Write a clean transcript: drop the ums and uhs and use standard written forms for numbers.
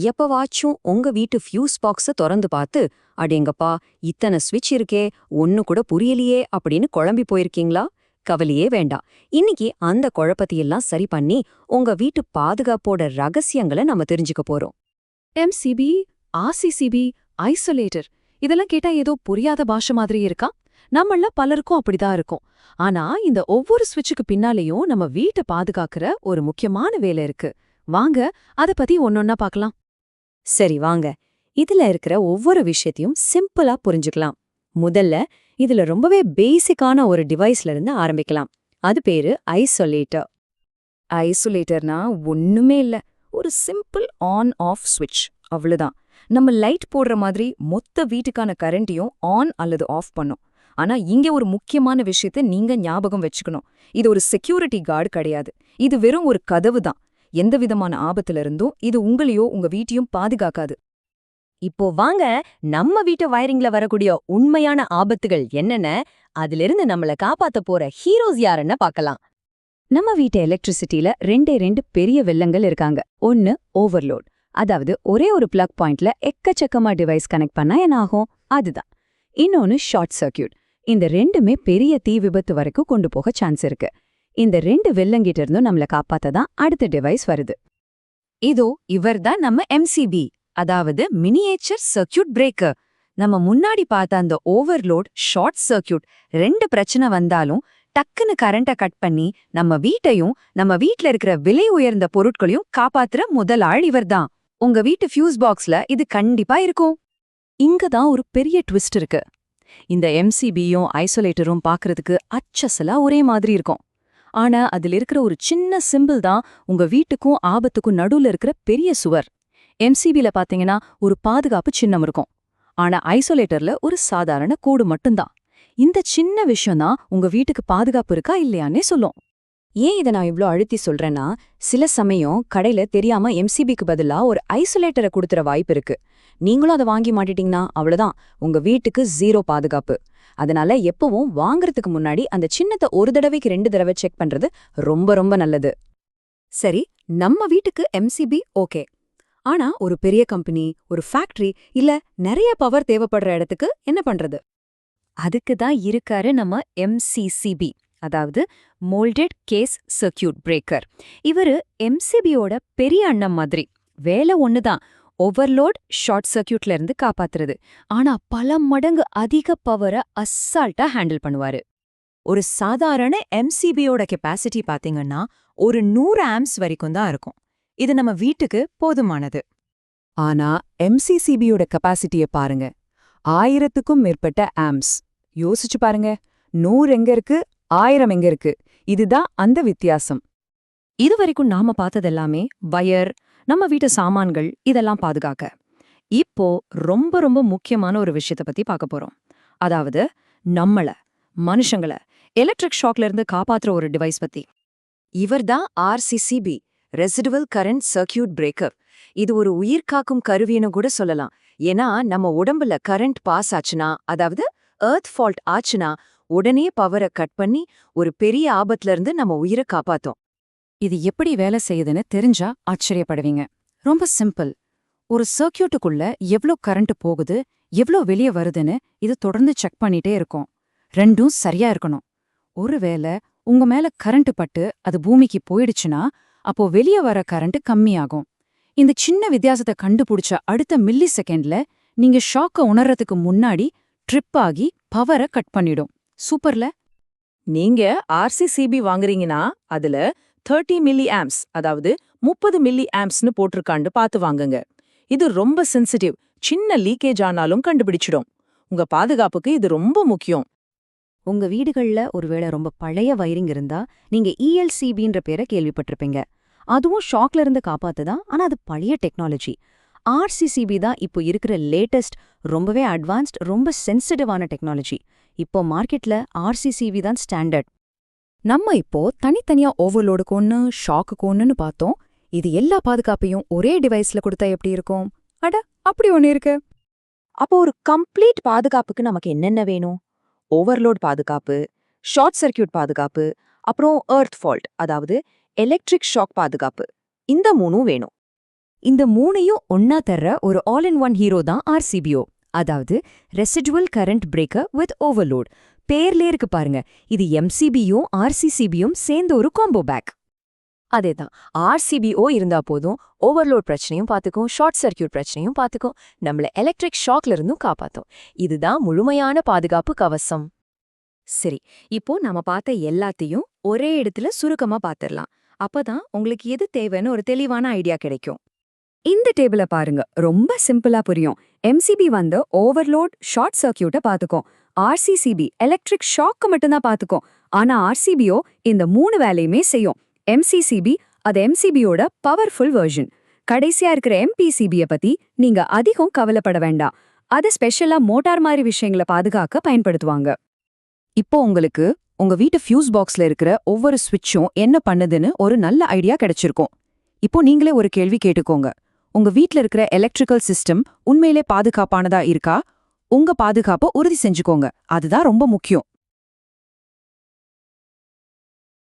எப்பவாச்சும் உங்க வீட்டு ஃபியூஸ் பாக்ஸ தொறந்து பார்த்து, அடேங்கப்பா இத்தனை ஸ்விட்ச் இருக்கே, ஒண்ணு கூட புரியலையே அப்படின்னு குழம்பி போயிருக்கீங்களா? கவலையே வேண்டாம். இன்னைக்கு அந்த குழப்பத்தையெல்லாம் சரி பண்ணி உங்க வீட்டு பாதுகாப்போட ரகசியங்களை நம்ம தெரிஞ்சுக்க போறோம். எம்சிபி, ஆர்சிசிபி, ஐசோலேட்டர் இதெல்லாம் கேட்டா ஏதோ புரியாத பாஷை மாதிரி இருக்கா? நம்மள பலருக்கும் அப்படிதான் இருக்கும். ஆனா இந்த ஒவ்வொரு ஸ்விட்சுக்கு பின்னாலேயும் நம்ம வீட்டை பாதுகாக்கிற ஒரு முக்கியமான வேலை இருக்கு. வாங்க அத பத்தி ஒன்னொன்னா பார்க்கலாம். சரி வாங்க, இதுல இருக்கிற ஒவ்வொரு விஷயத்தையும் சிம்பிளா புரிஞ்சுக்கலாம். முதல்ல இதுல ரொம்பவே பேசிக்கான ஒரு டிவைஸ்ல இருந்து ஆரம்பிக்கலாம். அது பேரு ஐசோலேட்டர். ஐசோலேட்டர்னா ஒண்ணுமே இல்ல, ஒரு சிம்பிள் ஆன் ஆஃப் ஸ்விட்ச், அவ்வளவுதான். நம்ம லைட் போடுற மாதிரி மொத்த வீட்டுக்கான கரண்ட்டையும் ஆன் அல்லது ஆஃப் பண்ணும். ஆனா இங்க ஒரு முக்கியமான விஷயத்தை நீங்க ஞாபகம் வச்சுக்கணும். இது ஒரு செக்யூரிட்டி கார்டு கிடையாது. இது வெறும் ஒரு கதவு தான். எந்த விதமான ஆபத்துல இருந்தும் இது உங்களையோ உங்க வீட்டையும் பாதுகாக்காது. இப்போ வாங்க, நம்ம வீட்டு வயரிங்ல வரக்கூடிய உண்மையான ஆபத்துகள் என்னென்ன, அதிலிருந்து நம்மள காப்பாத்த போற ஹீரோஸ் யாருன்னு பார்க்கலாம். நம்ம வீட்டு எலக்ட்ரிசிட்டில ரெண்டு பெரிய வெள்ளங்கள் இருக்காங்க. ஒன்னு ஓவர்லோட், அதாவது ஒரே ஒரு பிளக் பாயிண்ட்ல எக்கச்சக்கமா டிவைஸ் கனெக்ட் பண்ணா என்ன ஆகும், அதுதான். இன்னொன்னு ஷார்ட் சர்க்கியூட். இந்த ரெண்டுமே பெரிய தீ விபத்து வரைக்கும் கொண்டு போக சான்ஸ் இருக்கு. இந்த ரெண்டு வெள்ளங்கிட்ட இருந்தும் நம்மள காப்பாத்ததான் அடுத்த டிவைஸ் வருது. இதோ இவர்தான் நம்ம எம்சிபி, அதாவது மினியேச்சர் சர்க்கியூட் பிரேக்கர். நம்ம முன்னாடி பார்த்த அந்த ஓவர்லோட், ஷார்ட் சர்க்கியூட் ரெண்டு பிரச்சனை வந்தாலும் டக்குன்னு கரண்ட கட் பண்ணி நம்ம வீட்டையும் நம்ம வீட்ல இருக்கிற விலை உயர்ந்த பொருட்களையும் காப்பாத்துற முதல் ஆள் இவர்தான். உங்க வீட்டு ஃபியூஸ் பாக்ஸ்ல இது கண்டிப்பா இருக்கும். இங்கதான் ஒரு பெரிய ட்விஸ்ட் இருக்கு. இந்த எம்சிபியும் ஐசோலேட்டரும் பார்க்கறதுக்கு அச்சசலா ஒரே மாதிரி இருக்கும். ஆனா அதுல இருக்கிற ஒரு சின்ன சிம்பிள் தான் உங்க வீட்டுக்கும் ஆபத்துக்கும் நடுவுல இருக்கிற பெரிய சுவர். எம்சிபில பாத்தீங்கன்னா ஒரு பாதுகாப்பு சின்னம் இருக்கும். ஆனா ஐசோலேட்டர்ல ஒரு சாதாரண கோடு மட்டும்தான். இந்த சின்ன விஷயம்தான் உங்க வீட்டுக்கு பாதுகாப்பு இருக்கா இல்லையானே சொல்லும். ஏன் இதை நான் இவ்ளோ அழுத்தி சொல்றேன்னா, சில சமயம் கடையில தெரியாம எம்சிபிக்கு பதிலா ஒரு ஐசோலேட்டரை கொடுத்துற வாய்ப்பு இருக்கு. நீங்களும் அதை வாங்கி மாட்டிட்டீங்கன்னா அவ்வளவுதான், உங்க வீட்டுக்கு ஜீரோ பாதுகாப்பு. அதனால எப்பவும் வாங்குறதுக்கு முன்னாடி அந்த சின்னத்தை ஒரு தடவைக்கு 2 தடவை செக் பண்றது ரொம்ப ரொம்ப நல்லது. சரி, நம்ம வீட்டுக்கு எம்சிபி ஓகே. ஆனா ஒரு பெரிய கம்பெனி, ஒரு ஃபேக்டரி இல்ல நிறைய பவர் தேவைப்படுற இடத்துக்கு என்ன பண்றது? அதுக்கு தான் இருக்காரு நம்ம எம்சிசிபி, அதாவது மோல்டட் கேஸ் சர்க்கியூட் பிரேக்கர். இவரு எம்சிபியோட பெரிய அண்ணன் மாதிரி. வேலை ஒண்ணுதான், ஓவர்லோட், ஷார்ட் சர்க்கியூட்ல இருந்து காப்பாத்துறது. ஆனா பல மடங்கு அதிக பவரை அசால்ட்டா ஹேண்டில் பண்ணுவாரு. ஒரு சாதாரண எம்சிபியோட கெப்பாசிட்டி பாத்தீங்கன்னா ஒரு 100 ஆம்ப்ஸ் வரைக்கும் தான் இருக்கும். இது நம்ம வீட்டுக்கு போதுமானது. ஆனா எம்சிசிபியோட கெப்பாசிட்டிய பாருங்க, 1000க்கும் மேற்பட்ட ஆம்ப்ஸ். யோசிச்சு பாருங்க, 100 எங்க இருக்கு, 1000 எங்க இருக்கு? இதுதான் அந்த வித்தியாசம். இதுவரைக்கும் நாம பார்த்ததெல்லாமே வயர், நம்ம வீட்டு சாமான்கள் இதெல்லாம் பாதுகாக்க. இப்போ ரொம்ப ரொம்ப முக்கியமான ஒரு விஷயத்தை பத்தி பார்க்க போறோம். அதாவது மனுஷங்கள எலக்ட்ரிக் ஷாக்ல இருந்து காப்பாத்துற ஒரு டிவைஸ் பத்தி. இவர்தான் RCCB, residual current circuit breaker. இது ஒரு உயிர்காக்கும் கருவின்னு கூட சொல்லலாம். ஏன்னா நம்ம உடம்புல கரண்ட் பாஸ் ஆச்சுனா, அதாவது எர்த் ஃபால்ட் ஆச்சுனா, உடனே பவரை கட் பண்ணி ஒரு பெரிய ஆபத்துல இருந்து நம்ம உயிரை காப்பாத்தோம். இது எப்படி வேலை செய்யுதுன்னு தெரிஞ்சா ஆச்சரியப்படுவீங்க. ரொம்ப சிம்பிள். ஒரு சர்க்கியூட்டுக்குள்ள எவ்ளோ கரண்ட் போகுது, எவ்ளோ வெளியே வருதுன்னு இது தொடர்ந்து செக் பண்ணிட்டே இருக்கும். ரெண்டும் சரியா இருக்கணும். ஒருவேளை உங்க மேல கரண்ட் பட்டு அது பூமிக்கு போயிடுச்சுன்னா, அப்போ வெளியே வர கரண்ட் கம்மியாகும். இந்த சின்ன வித்தியாசத்தை கண்டுபிடிச்ச அடுத்த மில்லி செகண்ட்ல நீங்க ஷாக்க உணர்றதுக்கு முன்னாடி ட்ரிப் ஆகி பவரை கட் பண்ணிடும். சூப்பர்ல. நீங்க ஆர்சிசிபி வாங்குறீங்கன்னா அதுல 30 மில்லி ஆம்ப்ஸ், அதாவது 30 மில்லி ஆம்ப்ஸ்னு போட்டிருக்காண்டு பார்த்து வாங்குங்க. இது ரொம்ப சென்சிட்டிவ், சின்ன லீக்கேஜ் ஆனாலும் கண்டுபிடிச்சிடும். உங்க பாதுகாப்புக்கு இது ரொம்ப முக்கியம். உங்க வீடுகள்ல ஒருவேளை ரொம்ப பழைய வயரிங் இருந்தா நீங்க இஎல்சிபின்ற பேரை கேள்விப்பட்டிருப்பீங்க. அதுவும் ஷாக்ல இருந்து காப்பாத்துதான், ஆனா அது பழைய டெக்னாலஜி. ஆர்சிசிபி தான் இப்போ இருக்கிற லேட்டஸ்ட், ரொம்பவே அட்வான்ஸ்ட், ரொம்ப சென்சிட்டிவான டெக்னாலஜி. இப்போ மார்க்கெட்ல ஆர்சிசிபி தான் ஸ்டாண்டர்ட். நம்ம இப்போ தனித்தனியா ஓவர்லோடுக்கு ஒன்னு, ஷாக்குக்கு ஒன்னுன்னு பார்த்தோம். இது எல்லா பாதுகாப்பையும் ஒரே டிவைஸ்ல கொடுத்தா எப்படி இருக்கும்? அட, அப்படி ஒன்னு இருக்கு. அப்போ ஒரு கம்ப்ளீட் பாதுகாப்புக்கு நமக்கு என்னென்ன வேணும்? ஓவர்லோட் பாதுகாப்பு, ஷார்ட் சர்க்கியூட் பாதுகாப்பு, அப்புறம் எர்த் ஃபால்ட், அதாவது எலக்ட்ரிக் ஷாக் பாதுகாப்பு. இந்த 3ம் வேணும். இந்த மூணையும் ஒன்னா தர்ற ஒரு ஆல் இன் ஒன் ஹீரோ தான் RCBO, அதாவது residual current breaker with overload. பேர்லே இருக்கு பாருங்க, இது MCBயும் RCCBயும் சேர்ந்த ஒரு காம்போ பேக். அதேதான், RCBO இருந்தா போதும், ஓவர்லோட் பிரச்சனையும் பார்த்துக்கும், ஷார்ட் சர்க்கியூட் பிரச்சனையும் பார்த்துக்கும், நம்மள எலக்ட்ரிக் ஷாக்ல இருந்தும் காப்பாத்தும். இதுதான் முழுமையான பாதுகாப்பு கவசம். சரி, இப்போ நாம பார்த்த எல்லாத்தையும் ஒரே இடத்துல சுருக்கமா பார்த்திடலாம். அப்பதான் உங்களுக்கு எது தேவைன்னு ஒரு தெளிவான ஐடியா கிடைக்கும். இந்த டேபிள பாருங்க, ரொம்ப சிம்பிளா புரியும். MCB வந்து ஓவர்லோட், ஷார்ட் சர்க்கியூட்ட பாத்துக்கும். RCCB எலக்ட்ரிக் ஷாக்கு மட்டும்தான் பாத்துக்கும். ஆனா RCBO இந்த 3 வேலையுமே செய்யும். MCCB அது MCBயோட பவர்ஃபுல் வெர்ஷன். கடைசியா இருக்கிற MPCBய பத்தி நீங்க அதிகம் கவலைப்பட வேண்டாம். அது ஸ்பெஷலா மோட்டார் மாதிரி விஷயங்களை பாதுகாக்க பயன்படுத்துவாங்க. இப்போ உங்களுக்கு உங்க வீட்டு ஃபியூஸ் பாக்ஸ்ல இருக்கிற ஒவ்வொரு ஸ்விட்சும் என்ன பண்ணுதுன்னு ஒரு நல்ல ஐடியா கிடைச்சிருக்கும். இப்போ நீங்களே ஒரு கேள்வி கேட்டுக்கோங்க. உங்க வீட்ல இருக்கிற எலக்ட்ரிக்கல் சிஸ்டம் உண்மையிலே பாதுகாப்பானதா இருக்கா? உங்க பாதுகாப்பை உறுதி செஞ்சுக்கோங்க. அதுதான் ரொம்ப முக்கியம்.